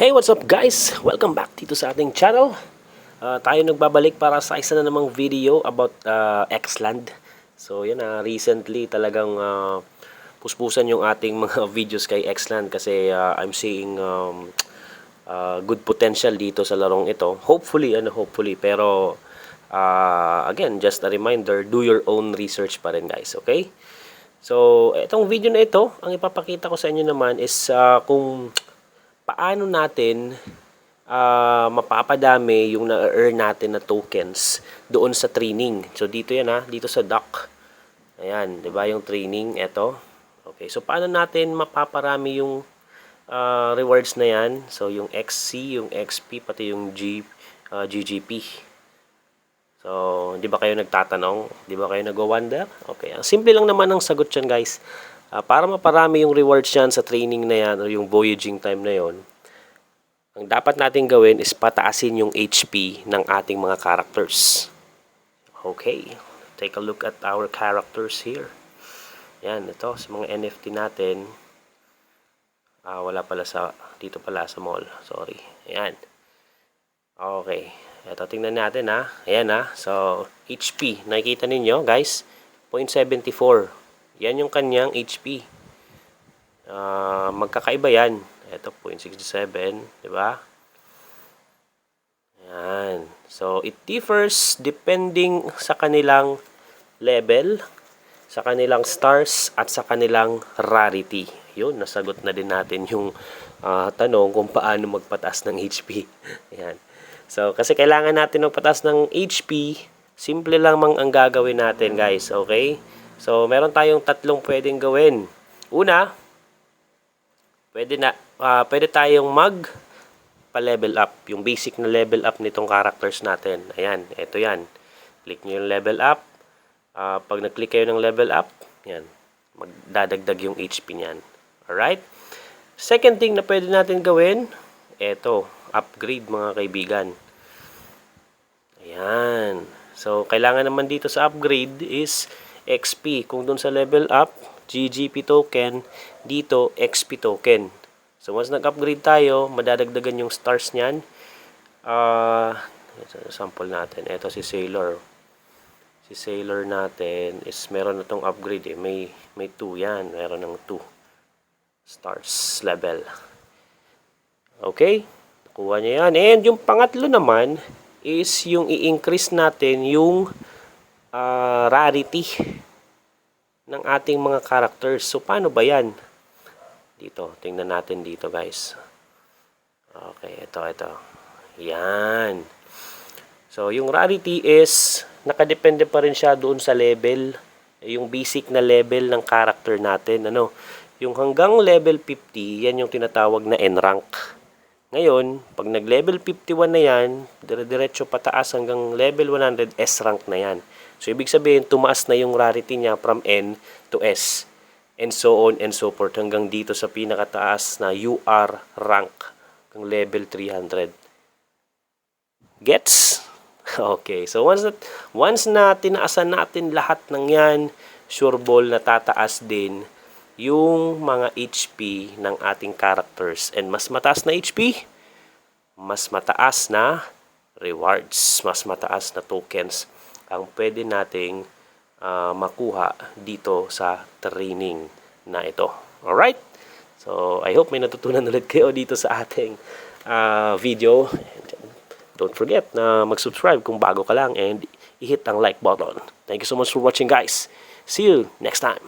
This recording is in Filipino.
Hey, what's up guys? Welcome back dito sa ating channel. Tayo nagbabalik para sa isa na namang video about Xland. So yan recently talagang puspusan yung ating mga videos kay Xland kasi I'm seeing good potential dito sa larong ito. Hopefully, pero again, just a reminder, do your own research pa rin guys, okay? So, itong video na ito, ang ipapakita ko sa inyo naman is kung paano natin mapapadami yung na-earn natin na tokens doon sa training. So dito yan dito sa dock. Ayan, 'di ba yung training ito. Okay, so paano natin mapaparami yung rewards na yan? So yung XC, yung XP pati yung GGP. So, di ba kayo nagtatanong? Di ba kayo nagwa-wonder? Okay, ang simple lang naman ang sagot dyan guys. Para maparami yung rewards yan sa training na yan o yung voyaging time na yon, ang dapat natin gawin is pataasin yung HP ng ating mga characters. Okay, take a look at our characters here. Yan, ito sa mga NFT natin. Wala pala dito pala sa mall. Sorry. Ayan. Okay. Ito, tingnan natin Ayan So, HP. Nakikita ninyo guys. 0.74. Yan yung kanyang HP. Magkakaiba yan. Ito, 0.67. Diba? Yan. So, it differs depending sa kanilang level, sa kanilang stars, at sa kanilang rarity. Yun, nasagot na din natin yung tanong kung paano magpataas ng HP. Yan. So, kasi kailangan natin magpataas ng HP, simple lang ang gagawin natin guys. Okay? So, meron tayong tatlong pwedeng gawin. Una, pwede tayong pa-level up. Yung basic na level up nitong characters natin. Ayan, ito yan. Click nyo yung level up. Pag nag-click kayo ng level up, yan, magdadagdag yung HP niyan. Alright? Second thing na pwede natin gawin, ito, upgrade mga kaibigan. Ayan. So, kailangan naman dito sa upgrade is XP. Kung dun sa level up, GGP token, dito XP token. So once nag-upgrade tayo, madadagdagan yung stars niyan. Sample natin. Ito si Sailor. Si Sailor natin is meron na tong upgrade May 2 yan. Meron ng 2 stars level. Okay? Nakuha niya yan. And yung pangatlo naman is yung i-increase natin yung rarity ng ating mga characters. So, paano ba yan? Dito, tingnan natin dito guys. Okay, ito. Yan. So, yung rarity is, nakadepende pa rin siya doon sa level, yung basic na level ng character natin. Yung hanggang level 50, yan yung tinatawag na N-rank. Ngayon, pag nag-level 51 na yan, dire-diretso pataas hanggang level 100, S-rank na yan. So, ibig sabihin, tumaas na yung rarity niya from N to S. And so on and so forth. Hanggang dito sa pinakataas na UR rank. Hanggang level 300. Gets? Okay. So, once na tinaasan natin lahat ng yan, sure ball na tataas din yung mga HP ng ating characters. And mas mataas na HP, mas mataas na rewards. Mas mataas na tokens ang pwede nating makuha dito sa training na ito. Alright? So, I hope may natutunan ulit kayo dito sa ating video. Don't forget na mag-subscribe kung bago ka lang and i-hit ang like button. Thank you so much for watching guys. See you next time.